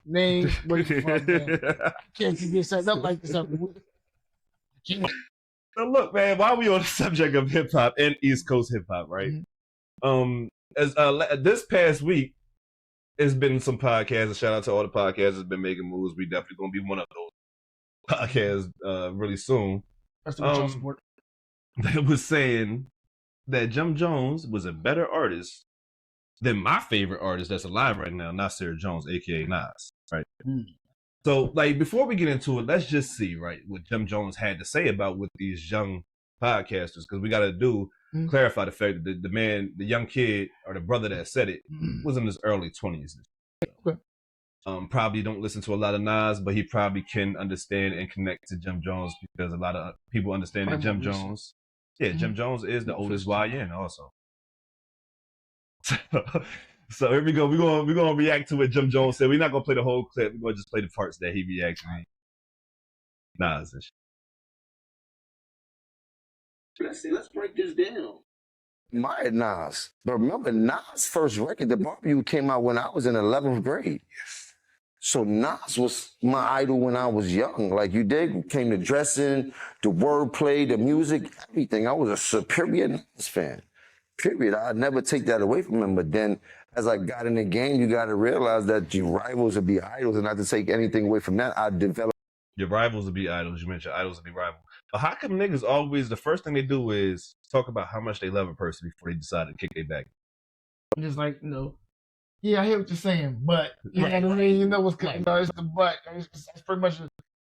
name, where you from, man. Can't you get set up like this? So look, man, while we on the subject of hip hop and East Coast hip hop, right? Mm-hmm. As this past week, it's been some podcasts. A shout out to all the podcasts that's been making moves. We definitely gonna be one of those podcasts really soon. That's the much support. They was saying that Jim Jones was a better artist than my favorite artist that's alive right now, Nasir Jones, aka Nas. Right. So, like, before we get into it, let's just see, right, what Jim Jones had to say about with these young podcasters, because we got to clarify the fact that the young kid, or the brother that said it, was in his early 20s. Okay. Probably don't listen to a lot of Nas, but he probably can understand and connect to Jim Jones, because a lot of people understand that Jim Jones, Jim Jones is the oldest YN also. So here we go. We're gonna react to what Jim Jones said. We're not gonna play the whole clip. We're gonna just play the parts that he reacted to. Nas and shit. Let's break this down. My Nas. But remember, Nas' first record, The Barbecue, came out when I was in 11th grade. So Nas was my idol when I was young. Like, you dig? Came to dressing, the wordplay, the music, everything. I was a superior Nas fan. Period. I'd never take that away from him. But then, as I got in the game, you got to realize that your rivals will be idols, and not to take anything away from that, I developed. Your rivals will be idols. You mentioned idols will be rivals. But how come niggas always, the first thing they do is talk about how much they love a person before they decide to kick their back? I'm just like, yeah, I hear what you're saying, but you know what I mean? You know what's good. It's the but. That's pretty much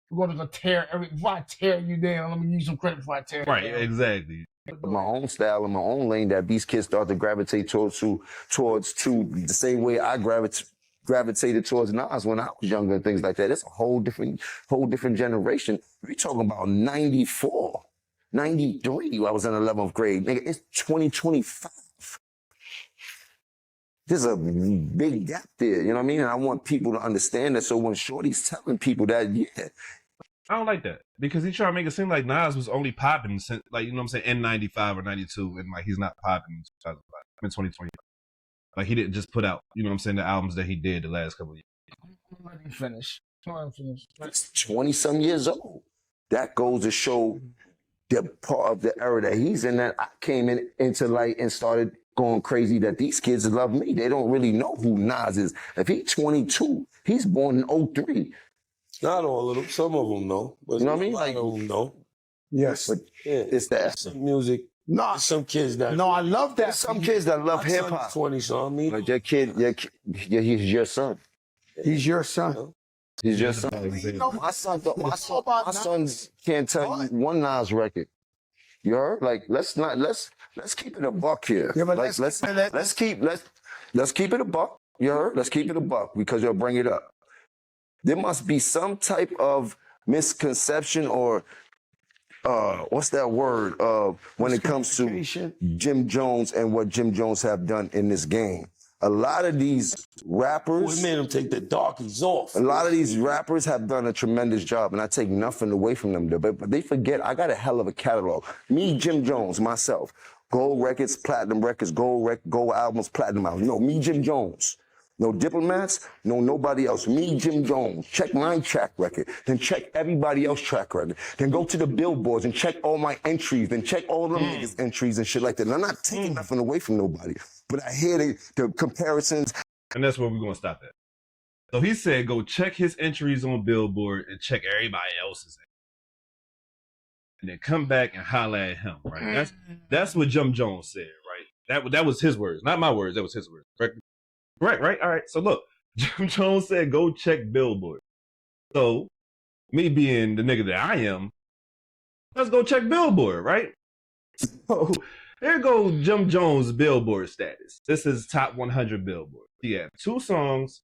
we're going to tear before I tear you down, let me give you some credit before I tear you down. Right, exactly. My own style and my own lane that these kids start to gravitate towards the same way I gravitated towards Nas when I was younger and things like that. It's a whole different generation. We're talking about 94, 93. I was in 11th grade. Nigga, it's 2025. There's a big gap there, you know what I mean? And I want people to understand that. So when Shorty's telling people that, I don't like that, because he trying to make it seem like Nas was only popping since, like, you know what I'm saying, in 95 or 92, and like he's not popping in 2020. Like, he didn't just put out, you know what I'm saying, the albums that he did the last couple of years. Let me finish. That's 20-some years old. That goes to show the part of the era that he's in, that I came into light and started going crazy, that these kids love me. They don't really know who Nas is. If he's 22, he's born in 03. Not all of them. Some of them know. But you know what I mean? Like, of them know. Yes. But it's that. Some music. No. There's some kids that. No, I love that. There's some kids that love hip hop. 20, so I mean. Like your kid, he's your son. He's your son. He's your son. My sons can't tell you one Nas record. You heard? Like, let's keep it a buck here. Yeah, but like, let's keep it a buck. You heard? Let's keep it a buck, because you'll bring it up. There must be some type of misconception or what's that word when it comes to Jim Jones and what Jim Jones have done in this game. A lot of these rappers, we made them take the darkies off. A lot of these rappers have done a tremendous job, and I take nothing away from them. But they forget, I got a hell of a catalog. Me, Jim Jones, myself, gold records, platinum records, gold albums, platinum albums. No, me, Jim Jones. No diplomats, no nobody else. Me, Jim Jones. Check my track record. Then check everybody else's track record. Then go to the billboards and check all my entries. Then check all them niggas' entries and shit like that. And I'm not taking nothing away from nobody. But I hear the comparisons. And that's where we're going to stop at. So he said go check his entries on Billboard and check everybody else's. And then come back and holler at him, right? That's what Jim Jones said, right? That was his words. Not my words. That was his words. Right. All right. So look, Jim Jones said, go check Billboard. So me being the nigga that I am, let's go check Billboard, right? So here goes Jim Jones' Billboard status. This is top 100 Billboard. He had 2 songs,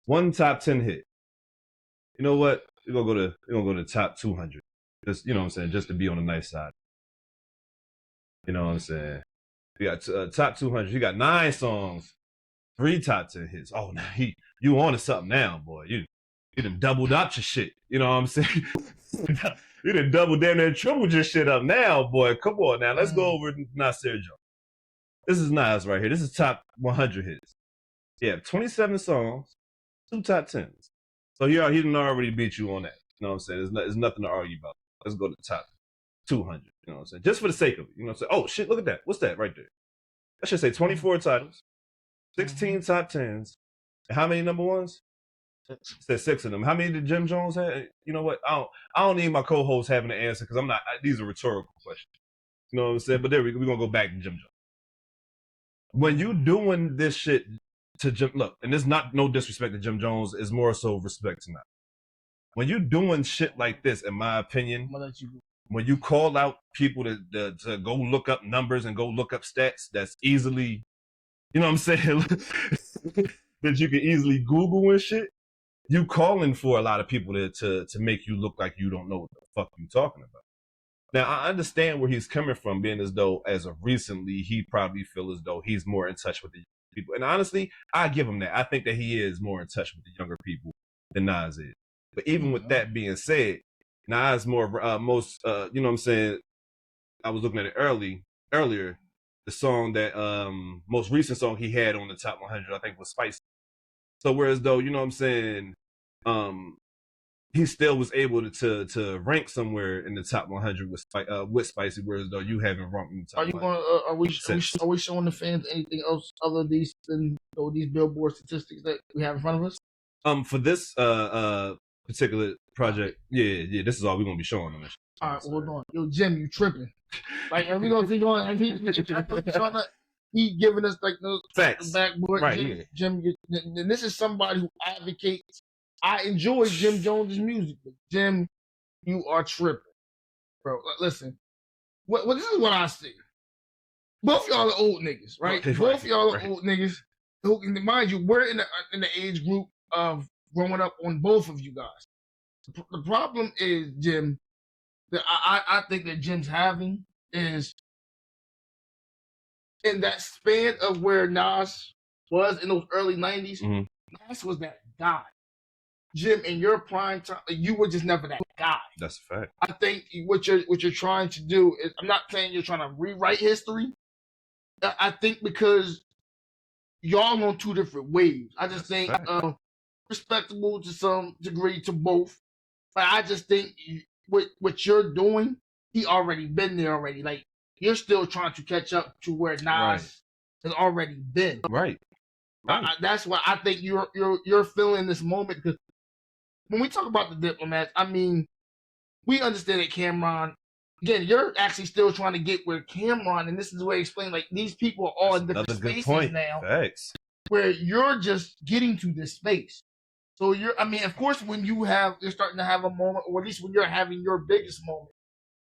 1 top 10 hit. You know what? We're gonna go to top 200. Just, you know what I'm saying, just to be on the nice side. You know what I'm saying? We got top 200. You got 9 songs. 3 top 10 hits. Oh, now you on to something now, boy. You done doubled up your shit. You know what I'm saying? You done doubled down and tripled your shit up now, boy. Come on now. Let's go over Nasir Jones. This is Nas right here. This is top 100 hits. Yeah, 27 songs, 2 top 10s. So he didn't already beat you on that. You know what I'm saying? There's nothing to argue about. Let's go to the top 200. You know what I'm saying? Just for the sake of it. You know what I'm saying? Oh shit! Look at that. What's that right there? I should say 24 titles, 16 top 10s, and how many number ones? Said 6 of them. How many did Jim Jones have? You know what? I don't need my co-host having the answer because I'm not. These are rhetorical questions. You know what I'm saying? But there we're gonna go back to Jim Jones. When you doing this shit to Jim, look, and it's not no disrespect to Jim Jones, it's more so respect to not. When you doing shit like this, in my opinion, when you call out people to go look up numbers and go look up stats, that's easily, you know what I'm saying, that you can easily Google and shit. You calling for a lot of people to make you look like you don't know what the fuck you talking about. Now, I understand where he's coming from, being as though, as of recently, he probably feel as though he's more in touch with the people. And honestly, I give him that. I think that he is more in touch with the younger people than Nas is. But even with that being said, Nas more, you know what I'm saying? I was looking at it earlier. The song that, most recent song he had on the top 100, I think was Spicy. So whereas though, you know what I'm saying? He still was able to rank somewhere in the top 100 with Spicy, whereas though you haven't ranked in the top 100. Are we showing the fans anything else other than these Billboard statistics that we have in front of us? For this particular project, yeah, this is all we're gonna be showing them. All right, hold on, yo, Jim, you tripping? Like, are we gonna see going? And he giving us like those facts, backboard, right? Jim, and this is somebody who advocates. I enjoy Jim Jones's music, but Jim, you are tripping, bro. Listen, this is what I see. Both y'all are old niggas, right? Both y'all are old niggas. Who, mind you, we're in the age group of growing up on both of you guys. The problem is, Jim, that I think that Jim's having is in that span of where Nas was in those early 90s. Mm-hmm. Nas was that guy. Jim, in your prime time, you were just never that guy. That's a fact. I think what you're trying to do is, I'm not saying you're trying to rewrite history. I think because y'all on two different waves. I just think respectable to some degree to both. But I just think what you're doing, he already been there already. Like, you're still trying to catch up to where Nas has already been. Right. That's why I think you're feeling this moment, because when we talk about the Diplomats, I mean, we understand that Cameron, again, you're actually still trying to get where Cameron, and this is the way I explain, like, these people are all in different spaces now. Thanks. Where you're just getting to this space. So of course, when you're starting to have a moment, or at least when you're having your biggest moment,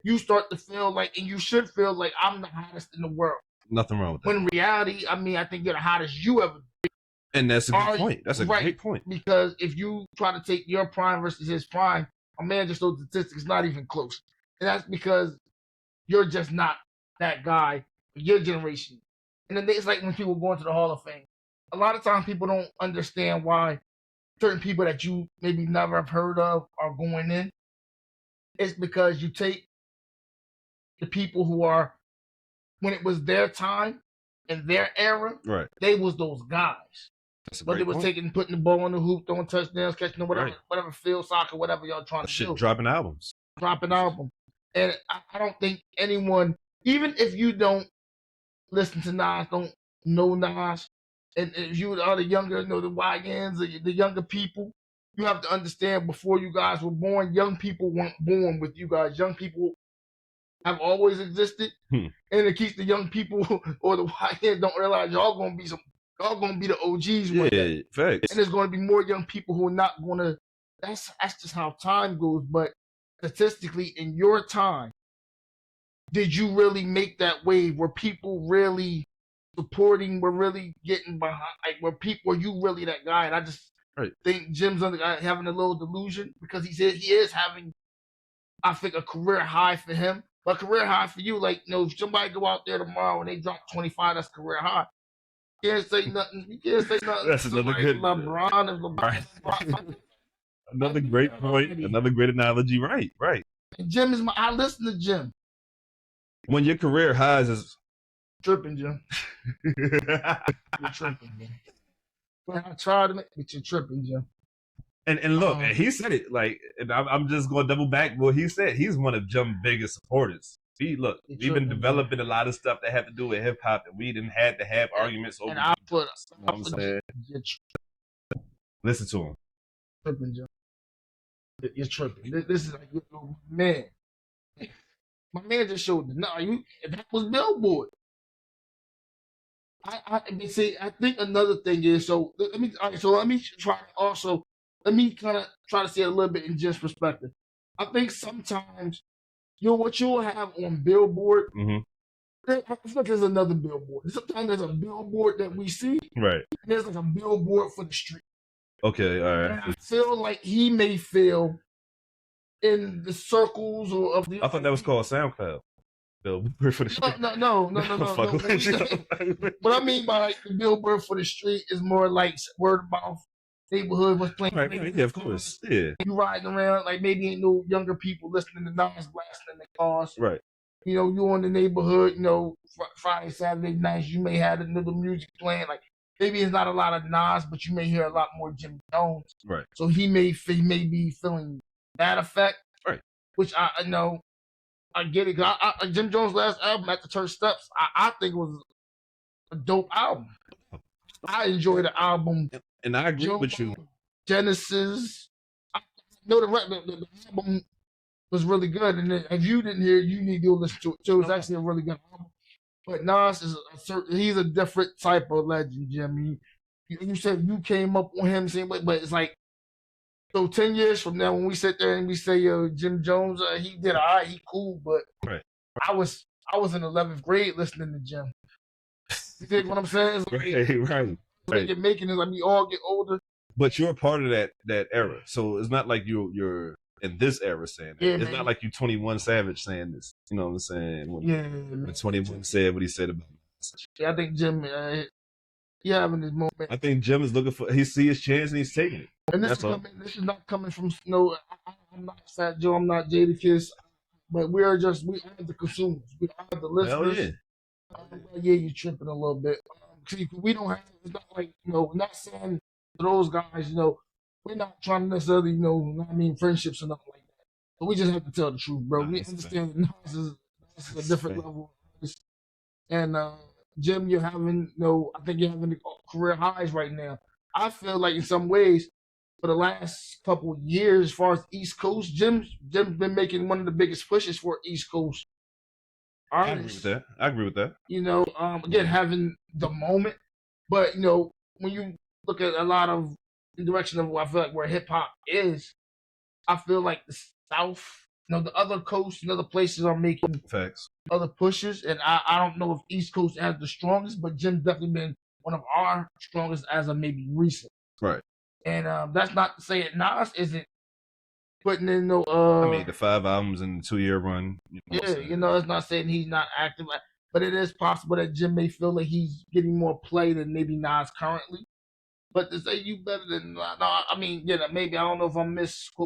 you start to feel like, and you should feel like, I'm the hottest in the world. Nothing wrong with that. When in reality, I think you're the hottest you ever been. And that's a good point. That's a great point. Because if you try to take your prime versus his prime, a man, just those statistics, not even close. And that's because you're just not that guy for your generation. And then it's like when people go into the Hall of Fame. A lot of times people don't understand why certain people that you maybe never have heard of are going in. It's because you take the people who are, when it was their time and their era, right, they was those guys. But they was putting the ball on the hoop, throwing touchdowns, catching the whatever field soccer, whatever y'all trying to do. Dropping albums. And I don't think anyone, even if you don't listen to Nas, don't know Nas, and if you are the younger, the YNs, the younger people, you have to understand, before you guys were born, young people weren't born with you guys. Young people have always existed, and it keeps the young people or the YNs don't realize y'all gonna be the OGs one day. Facts. And there's gonna be more young people who are not gonna. That's just how time goes. But statistically, in your time, did you really make that wave? Were people really supporting? Were really getting behind? Like, were you really that guy? And I just think Jim's having a little delusion, because he is having, I think, a career high for him. But career high for you, like, if somebody go out there tomorrow and they drop 25, that's career high. You can't say nothing. That's another good LeBron. Another great point. Another great analogy. Right. And Jim is I listen to Jim. When your career highs is tripping, Jim. You're tripping, man. When I try to make, but you're tripping, Jim. And look, and he said it like, and I'm just going to double back what he said. He's one of Jim's biggest supporters. We've been developing a lot of stuff that had to do with hip hop, and we didn't have to have arguments over. And I put, you know what I'm saying? Listen to him. Tripping, Jim. You're tripping. This is like, man. My man just showed the that was Billboard. I see. I think another thing is let me try to see it a little bit in Jim's perspective. I think sometimes what you'll have on Billboard. Mm-hmm. I feel like there's another Billboard. Sometimes there's a billboard that we see. Right. And there's like a billboard for the street. Okay. All right. And I feel like he may feel in the circles of the. I thought that was called SoundCloud. Billboard for the street. No. What I mean by like the billboard for the street is more like word of mouth, neighborhood was playing. Right, yeah, of course. Yeah. You riding around like maybe ain't no younger people listening to Nas blasting in the cars. Right. You know, you in the neighborhood. You know, Friday, Saturday nights, you may have another music playing. Like maybe it's not a lot of Nas, but you may hear a lot more Jim Jones. Right. So he may be feeling that effect. Right. Which I know. I get it. Jim Jones' last album, At the Church Steps, I think was a dope album. I enjoyed the album. And I agree with you. Genesis. I know the album was really good. And if you didn't hear it, you need to go listen to it too. It's actually a really good album. But Nas is he's a different type of legend, Jim. You said you came up on him saying, but it's like, so 10 years from now, when we sit there and we say, Jim Jones, he did all right, he cool, but right. I was in 11th grade listening to Jim. You think what I'm saying? It's like, right. You're making it like we all get older. But you're a part of that era, so it's not like you're in this era saying that. It's not like you 21 Savage saying this. You know what I'm saying? When 21 said what he said about this. Yeah, I think Jim, he having his moment. I think Jim is looking for. He see his chance and he's taking it. And this is not coming from I'm not Fat Joe, I'm not Jadakiss, but we are the consumers. We are the listeners. Hell yeah. Yeah, you're tripping a little bit. We don't have, it's not like, not saying to those guys, we're not trying to necessarily, friendships or nothing like that. But we just have to tell the truth, bro. We understand that Nas is a different level. And Jim, you're having, I think you're having career highs right now. I feel like in some ways, for the last couple of years, as far as East Coast, Jim's been making one of the biggest pushes for East Coast artists. I agree with that. Again, having the moment. But, when you look at a lot of the direction of I feel like where hip hop is, I feel like the South, the other coasts and other places are making facts, other pushes. And I don't know if East Coast has the strongest, but Jim's definitely been one of our strongest as of maybe recent. Right. And that's not to say that Nas isn't putting in no. The 5 albums in the 2-year run. It's not saying he's not active, but it is possible that Jim may feel like he's getting more play than maybe Nas currently. But to say you better than maybe I don't know if I'm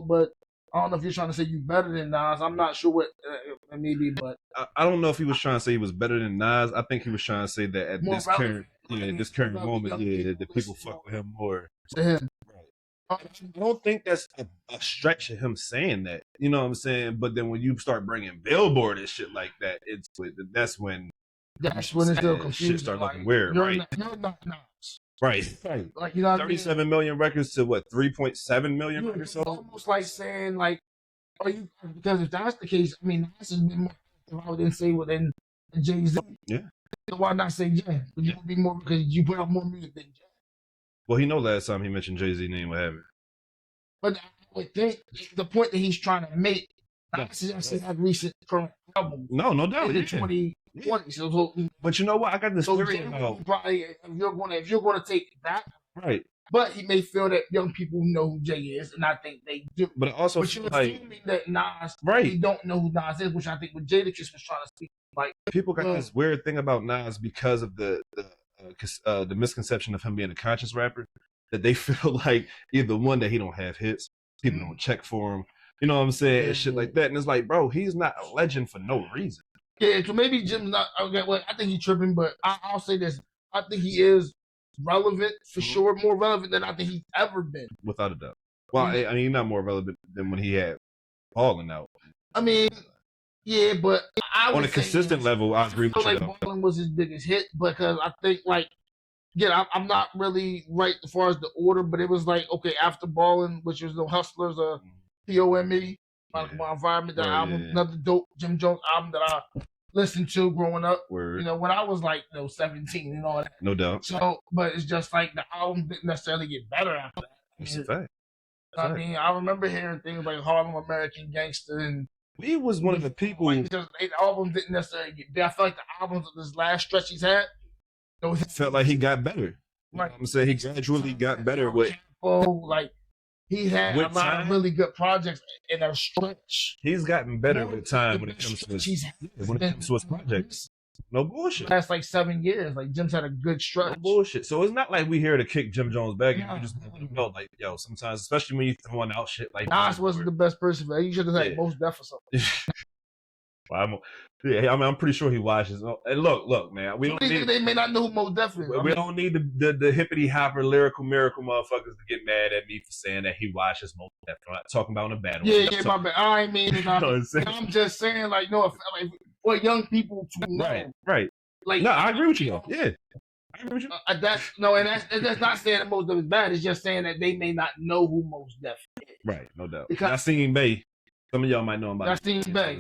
but I don't know if you're trying to say you better than Nas. I'm not sure what maybe, but I don't know if he was trying to say he was better than Nas. I think he was trying to say that at this current moment, that people fuck with him more. To him. I don't think that's a stretch of him saying that. You know what I'm saying? But then when you start bringing Billboard and shit like that, that's when it's still confusing. Shit start looking weird, right? You're not Nas. Right. Like 37 million records to what 3.7 million records. It's almost like saying like, are you? Because if that's the case, Nas has been more active, I would say within Jay-Z. Yeah. So why not say Jay? You would be more because you put out more music than Jay. Well, he know last time he mentioned Jay-Z name, what have you. But I would think the point that he's trying to make, I see that recent current album. No doubt. In 2020. So, but you know what? I got this theory about. Probably, if you're gonna take that, right. But he may feel that young people know who Jay is, and I think they do. But also, you're assuming that Nas, they don't know who Nas is, which I think what Jadakiss was trying to speak. Like people got this weird thing about Nas because of the misconception of him being a conscious rapper, that they feel like either one that he don't have hits, people don't check for him, you know what I'm saying, and shit like that. And it's like, bro, he's not a legend for no reason. Yeah, so maybe Jim's not okay. Well, I think he's tripping, but I'll say this: I think he is relevant for sure, more relevant than I think he's ever been. Without a doubt. Well, I mean, he's not more relevant than when he had Ballin' out. I mean, yeah, but I On would a consistent level, I agree with feel you. like Ballin' was his biggest hit because I think like, again, I'm not really right as far as the order, but it was like, okay, after Ballin', which was the Hustlers, POME, My Environment, that album, another dope Jim Jones album that I listened to growing up. Word. You know, when I was like, 17 and all that. No doubt. So, but it's just like the album didn't necessarily get better after that. It's a fact. I mean, I remember hearing things like Harlem American Gangster and He was one of the people. the album didn't necessarily get better. I feel like the albums of this last stretch he's had, Felt like he got better. You know what I'm saying? He gradually got better with. Like he had with a lot time, of really good projects in a stretch. He's gotten better with time when it comes to his projects. No bullshit. Last like 7 years, like Jim's had a good stretch. No bullshit. So it's not like we here to kick Jim Jones back. Yeah. You just know, like, yo, sometimes, especially when you throwing out shit like Nas wasn't the best person, but he should have had most Def or something. I'm pretty sure he watches. And look, man, we don't need. They may not know who Most Def is. We don't need the hippity hopper lyrical miracle motherfuckers to get mad at me for saying that he watches Most Def. I'm not talking about in a bad way. Yeah, my bad. I ain't mean it. I'm just saying, like, no, like, for young people to know. Right. Like, no, I agree with you though. Yeah, I agree with you. That's not saying that Most Def is bad. It's just saying that they may not know who Most Def is. Right, no doubt. Because I seen Bay. Some of y'all might know him about. I seen Bay.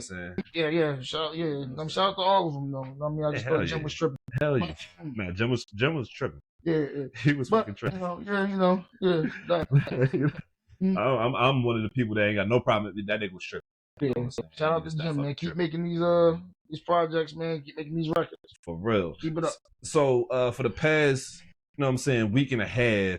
Yeah. Shout out to all of them though. I mean, I just thought Jim was tripping. Hell yeah, man. Jim was tripping. Yeah. He was fucking tripping. I'm one of the people that ain't got no problem with that nigga was tripping. Yeah. Shout out to Jim, man. Keep making these projects, man. Keep making these records. For real. Keep it up. So for the past, you know what I'm saying, week and a half,